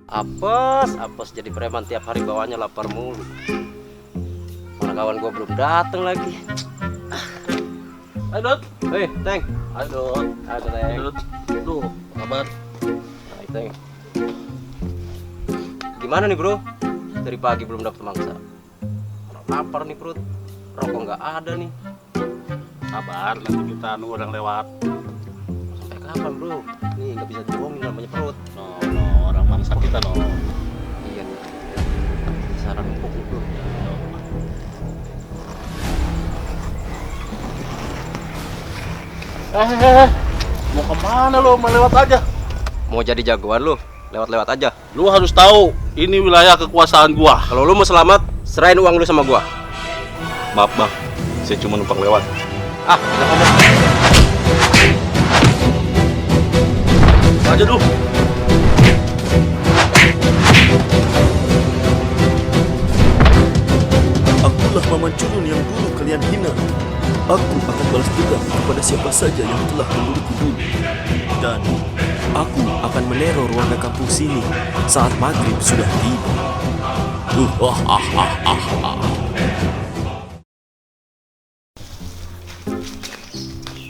Apes jadi preman tiap hari bawanya lapar mulu. Mana kawan gua belum datang lagi. Ayo Dot. Hei, Teng. Ayo Dot. Ayo, Teng. Dot. Tuh, kabar. Hai, Teng. Gimana nih, Bro? Dari pagi belum dapat mangsa. Lapar nih perut. Rokok nggak ada nih. Kabar, nanti kita nunggu orang lewat. Sampai kapan, Bro? Nih nggak bisa dibohongin namanya perut. No, orang bangsa kita no. Iya nih. Saran empuk nih, Bro. Mau kemana lo? Mau lewat aja. Mau jadi jagoan lu? Lewat-lewat aja. Lu harus tahu, ini wilayah kekuasaan gua. Kalau lu mau selamat, serahin uang lu sama gua. Maaf bang, saya cuma numpang lewat. Ah, kita ngomong. Aja dulu. Akulah Maman Culun yang dulu kalian hina. Aku akan balas dendam kepada siapa saja yang telah membunuhku dulu. Dan aku akan meneror warga kampung sini saat maghrib sudah tiba.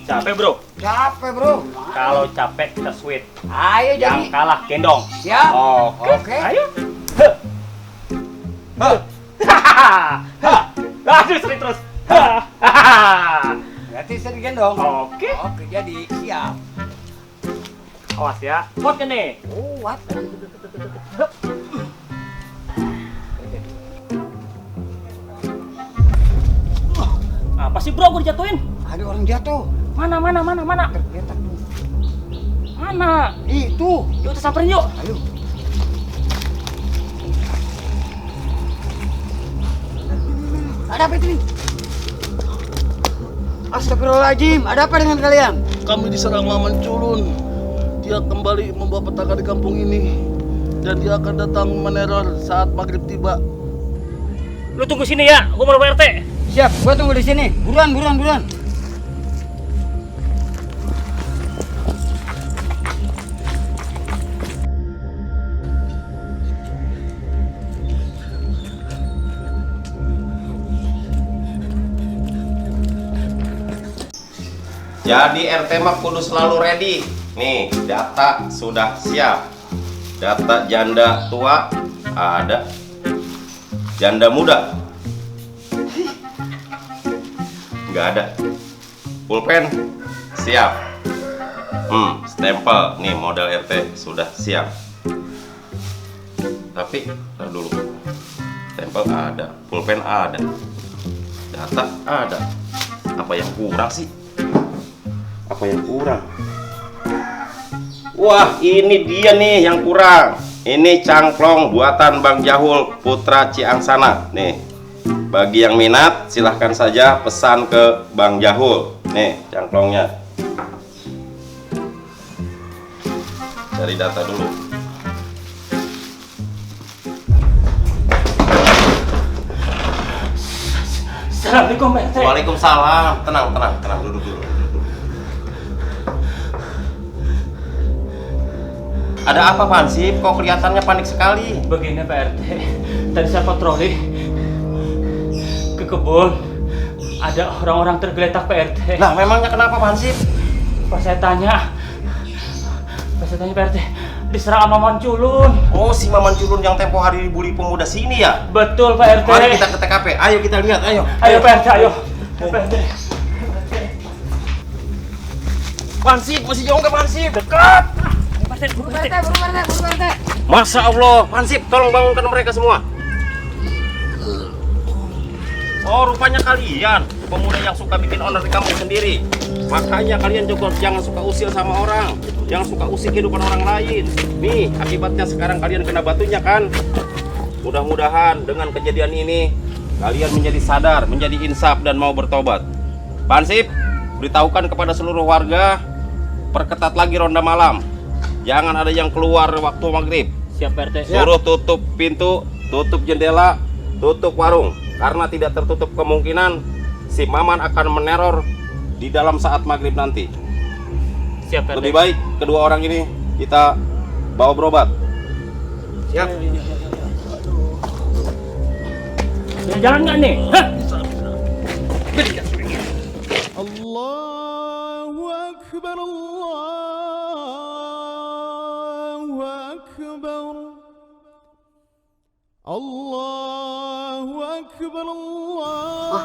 Capek bro? Capek bro. Kalau capek kita sweet. Ayo Yang jadi. kalah gendong. Siap. Oke. Oke. Ayo. Aduh sering terus. Berarti sering gendong. Oke. Oke jadi siap. Awas ya. Kuat kan nih? Kuat. Apa sih bro? Gue dijatuhin. Ada orang jatuh. Mana? Tergeletak tuh. Mana? Itu. Yuk kita samperin yuk. Ayo. Ada apa itu nih? Astagfirullahaladzim, ada apa dengan kalian? Kami diserang Maman Culun. Dia kembali membawa petaka di kampung ini. Dan dia akan datang meneror saat maghrib tiba. Lu tunggu sini ya. Gue mau Pak RT. Siap, gua tunggu di sini. Buruan. Jadi RT mah kudu selalu ready. Nih, data sudah siap. Data janda tua ada. Janda muda nggak ada. Pulpen siap. Stempel nih model RT sudah siap. Tapi tar dulu. Stempel ada, pulpen ada, data ada. Apa yang kurang sih? Apa yang kurang? Wah, ini dia nih yang kurang. Ini cangklong buatan Bang Jahul Putra Ciangsana. Nih, bagi yang minat silahkan saja pesan ke Bang Jahul. Nih, cangklongnya. Cari data dulu. Assalamualaikum Pak RT. Waalaikumsalam. Tenang, duduk dulu. Ada apa Pansip? Kok kelihatannya panik sekali? Begini Pak RT. Tadi saya patroli ke kebun. Ada orang-orang tergeletak Pak RT. Nah, memangnya kenapa Pansip? Pas saya tanya Pak RT, diserang sama Maman Culun. Oh, si Maman Culun yang tempo hari dibully pemuda sini ya? Betul Pak RT. Mari kita ke TKP. Ayo kita lihat, ayo. Ayo Pak RT, ayo. Pak RT. Pansip, masih jauh nggak Pansip? Dekat. Buru RT. Masya Allah, Pansip, tolong bangunkan mereka semua. Oh, rupanya kalian pemuda yang suka bikin onar di kampung sendiri. Makanya kalian juga jangan suka usil sama orang, jangan suka usik kehidupan orang lain. Nih, akibatnya sekarang kalian kena batunya kan? Mudah-mudahan dengan kejadian ini kalian menjadi sadar, menjadi insaf dan mau bertobat. Pansip, beritahukan kepada seluruh warga, perketat lagi ronda malam. Jangan ada yang keluar waktu maghrib. Siap Pak RT. Suruh tutup pintu, tutup jendela, tutup warung. Karena tidak tertutup kemungkinan si Maman akan meneror di dalam saat maghrib nanti. Siap Pak RT. Lebih baik kedua orang ini kita bawa berobat. Siap. Jalan nggak nih? Hah? Allahu Akbar, Allahu Akbar, Allahu Akbar, Wah,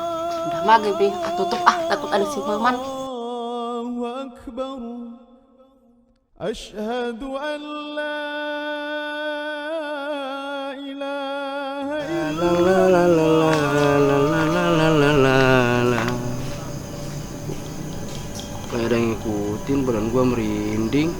udah maghrib nih. Tutup takut ada si Maman. Allahu Akbar. Asyhadu an la ilaha Kayak ada yang ngikutin, badan gua merinding.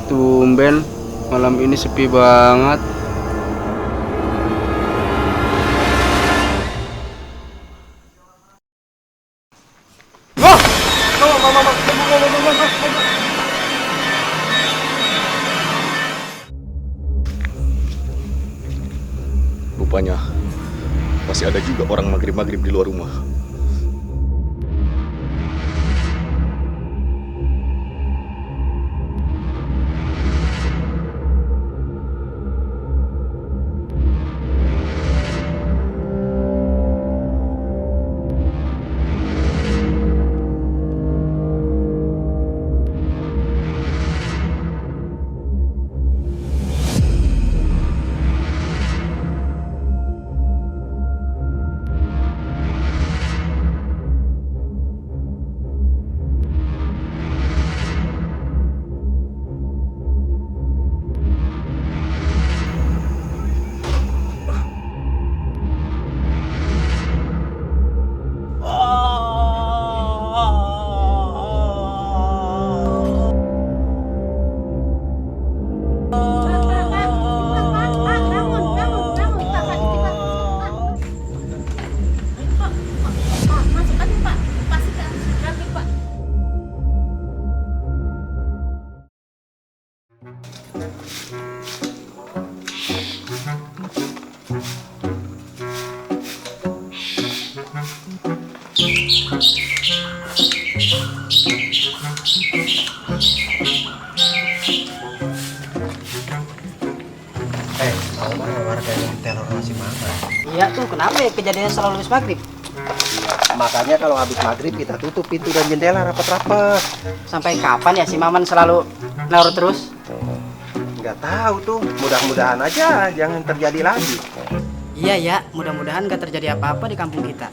Tumben malam ini sepi banget. Rupanya masih ada juga orang maghrib-maghrib di luar rumah. Warga yang teror masih mana? Iya tuh, kenapa ya kejadiannya selalu habis maghrib? Makanya kalau habis maghrib kita tutup pintu dan jendela rapat-rapat. Sampai kapan ya si Maman selalu neror terus? Nggak tahu tuh, mudah-mudahan aja jangan terjadi lagi. Iya ya, mudah-mudahan gak terjadi apa-apa di kampung kita.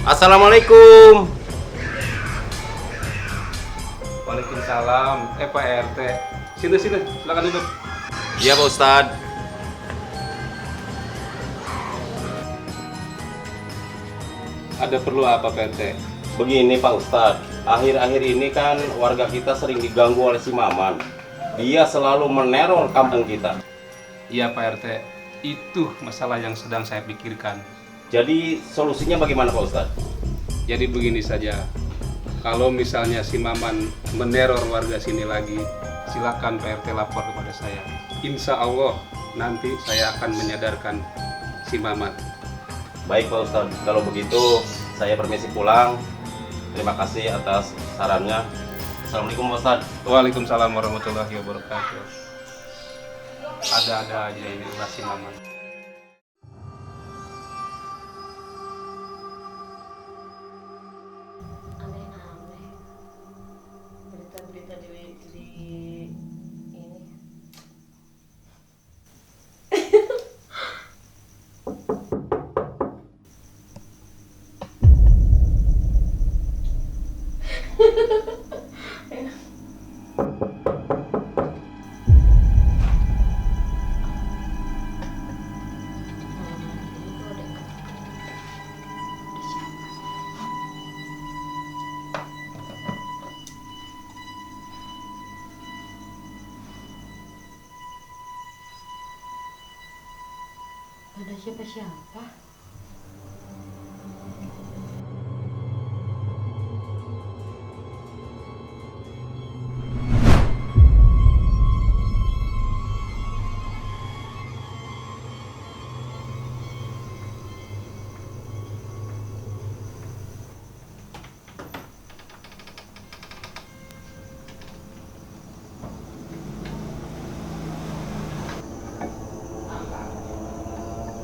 Assalamualaikum. Waalaikumsalam. Pak RT. Sini, silakan duduk. Iya Pak Ustadz. Ada perlu apa Pak RT? Begini Pak Ustadz, akhir-akhir ini kan warga kita sering diganggu oleh si Maman. Dia selalu meneror kampung kita. Iya Pak RT, itu masalah yang sedang saya pikirkan. Jadi solusinya bagaimana Pak Ustadz? Jadi begini saja, kalau misalnya si Maman meneror warga sini lagi, silakan Pak RT lapor kepada saya. Insya Allah nanti saya akan menyadarkan si Maman. Baik Pak Ustadz, kalau begitu saya permisi pulang. Terima kasih atas sarannya. Assalamualaikum Pak Ustadz. Waalaikumsalam warahmatullahi wabarakatuh. Ada-ada aja ini ulah si Maman. Aneh-aneh. Berita-berita di ini. Ada siapa-siapa?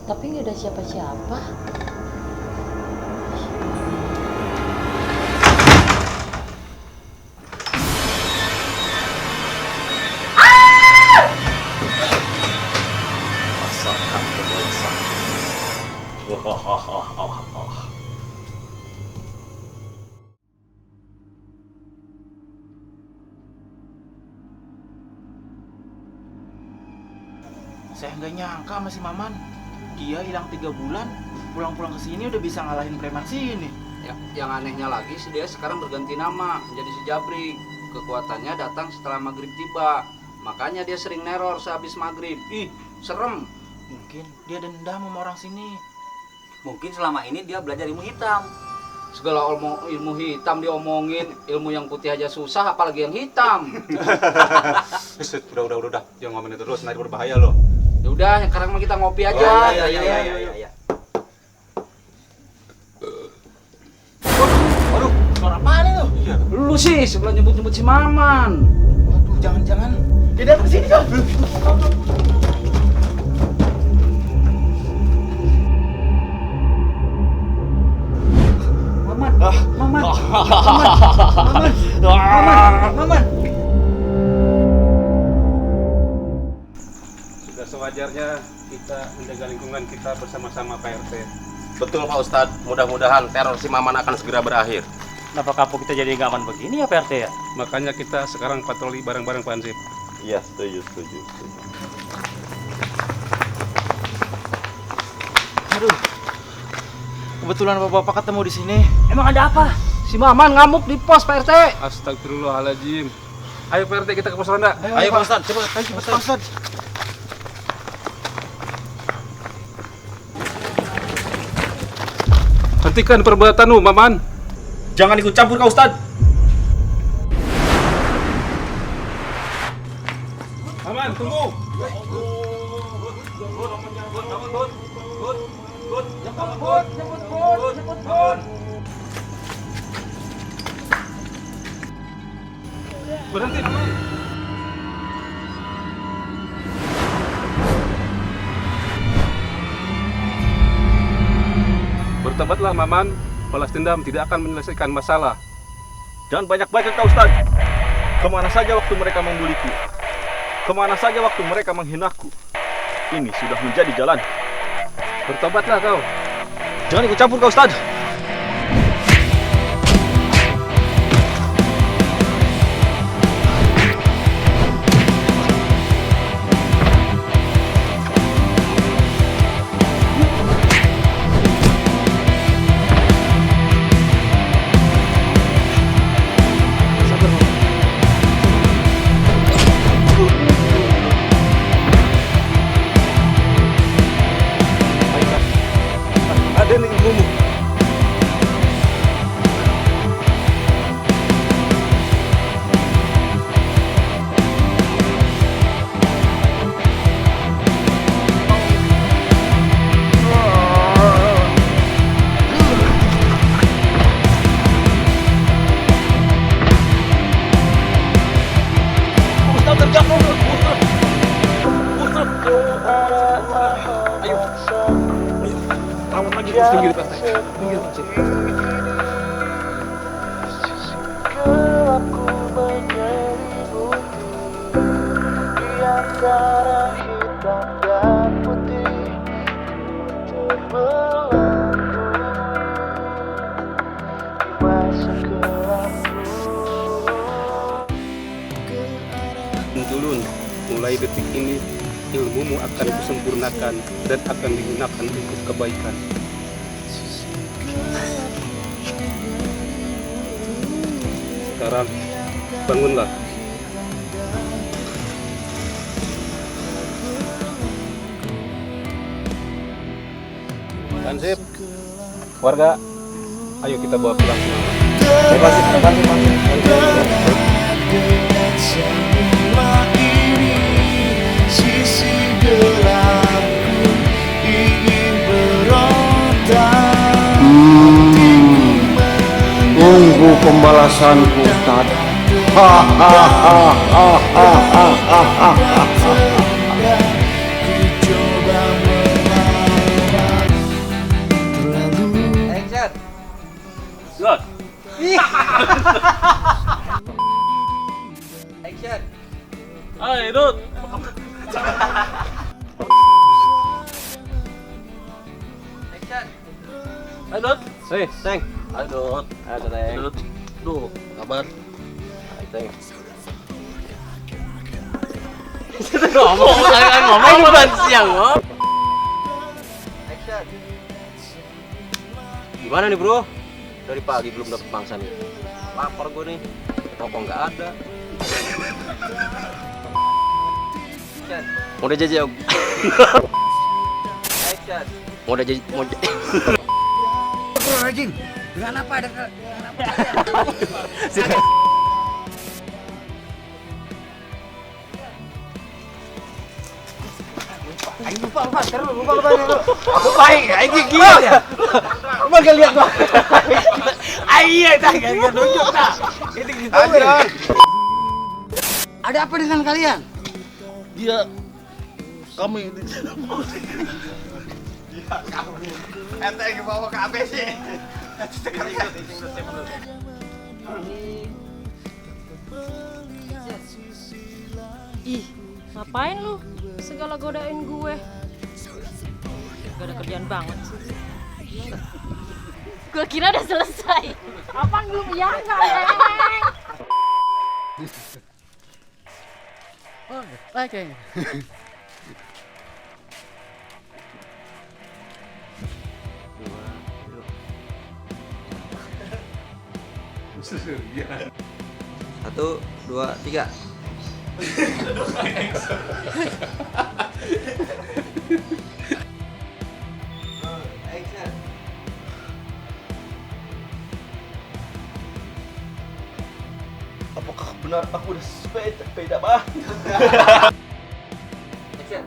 Tapi nggak ada siapa-siapa. Saya nggak nyangka sama si Maman. Dia hilang 3 bulan, pulang-pulang ke sini udah bisa ngalahin preman sini. Ya, yang anehnya lagi si dia sekarang berganti nama menjadi si Jabrik. Kekuatannya datang setelah maghrib tiba. Makanya dia sering neror sehabis maghrib. Ih, serem. Mungkin dia dendam sama orang sini. Mungkin selama ini dia belajar ilmu hitam. Segala ilmu hitam diomongin, ilmu yang putih aja susah, apalagi yang hitam. Udah. Jangan ngomongin terus, nanti berbahaya loh. Ya udah, sekarang mah kita ngopi aja. Iya. Waduh, suara apaan itu? Lu sih sebelah nyebut-nyebut si Maman. Waduh, jangan-jangan dia datang sini, Kak. Maman. Sudah sewajarnya kita menjaga lingkungan kita bersama-sama Pak RT. Betul Pak Ustadz, mudah-mudahan teror si Maman akan segera berakhir. Kenapa kampung kita jadi nggak aman begini ya Pak RT ya? Makanya kita sekarang patroli bareng-bareng Pak Hansip. Iya, setuju. Aduh. Kebetulan Bapak ketemu di sini. Emang ada apa? Si Maman ngamuk di pos Pak RT. Astagfirullahaladzim. Ayo Pak RT, kita ke pos ronda. Ayo Pak Ustadz, cepat. Pak Ustadz. Hentikan perbuatanmu, Maman. Jangan ikut campur Kak Ustadz. Maman, tunggu. Berhenti, Maman. Bertobatlah, Maman. Balas dendam tidak akan menyelesaikan masalah. Jangan banyak baca Kak Ustaz. Kemana saja waktu mereka membuliku? Kemana saja waktu mereka menghinaku? Ini sudah menjadi jalan. Bertobatlah kau. Jangan ikut campur Kak Ustaz. Ada nih ilmumu. Ustaz terjatuh. Ustaz. Ayo. Lawan lagi pinggir pantai. Pinggir pantai. Julun, mulai detik ini ilmumu akan kusempurnakan dan akan digunakan untuk kebaikan. Sekarang bangunlah. Hansip, warga, ayo kita bawa pulang semua. Tunggu pembalasanku, Ustaz. Good. Action. Hai, Dut. Action. Hai, Dut. Hei, Teng. Hai, Dut. Ada Teng. Dut. Duh, kabar? Hai, Teng. Ngomong bukan siang, Om. Action. Gimana nih, Bro? Dari pagi belum dapat mangsa nih. Lapar gue nih. Rokok nggak ada. Action. Mau udah jajan. Action. Mau udah jajan. Astagfirullahaladzim. Dengan apa ada Ayo lupa terus lupa. Aku baik, ayo gila ya. Emang gak lihat gua. Ayo, tak gak nunjuk tak. Itu gitu. Ada apa dengan kalian? Dia kami Ente yang bawa ke ABC. Ih, ngapain lu? Segala godain gue. Gak ada kerjaan banget sih. Gue kira udah selesai. Apaan belum? Ya enggak, Neng. Oh, baik kayaknya. Satu, dua, tiga. apakah benar aku udah sepeda bah? Action.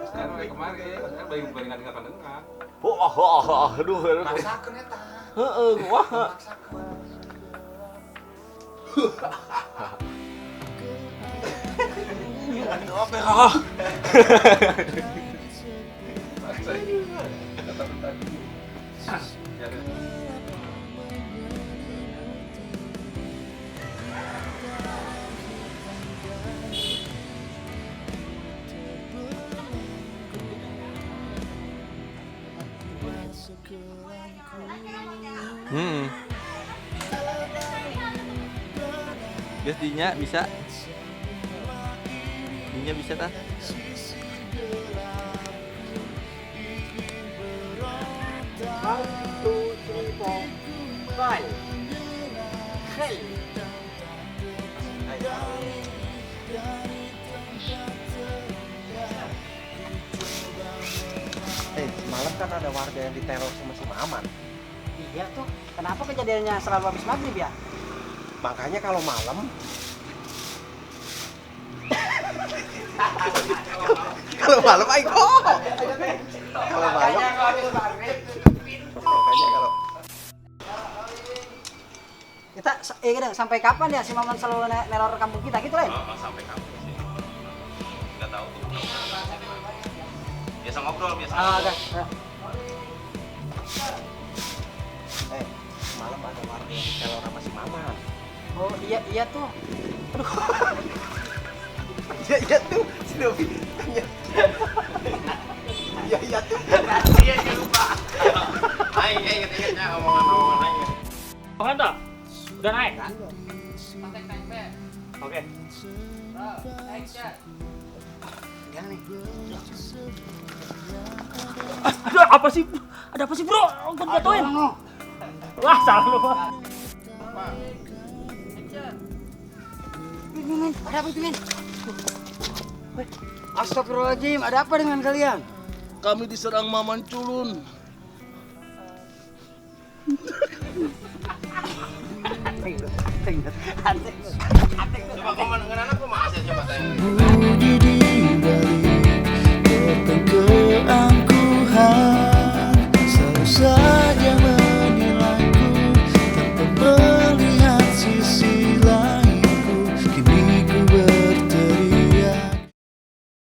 Sekarang kayak kemarin, sekarang bayi baringan dengan pendengar. Aduh. Masakan eta. Heeh, wah. Guys, dinya bisa. Dinya bisa tah. Semalam kan ada warga yang diteror sama si Maman. Iya tuh. Kenapa kejadiannya selalu habis maghrib ya? Makanya kalau malam kalau malam ayo. Kalau malam makanya kalau Kita sampai kapan ya si Maman selalu neror kampung kita gitu, Len? Sampai kapan sih? Nggak tahu tuh. Biasa ngobrol biasa. Udah. malam ada warga yang diteror sama si Maman. Oh iya tuh. Aduh. Iya tuh, si Novi tanya. Iya tuh. Iya lupa. Aing inget-ingetnya omongan aing. Oke, tak? Udah naik? Oke. Aduh, apa sih? Ada apa sih, Bro? Gue jatuhin. Wah, salah lu. Men, ada apa itu, men? Astagfirullahaladzim, ada apa dengan kalian? Kami diserang Maman Culun. Coba komen dengan anak aku masih coba tanya.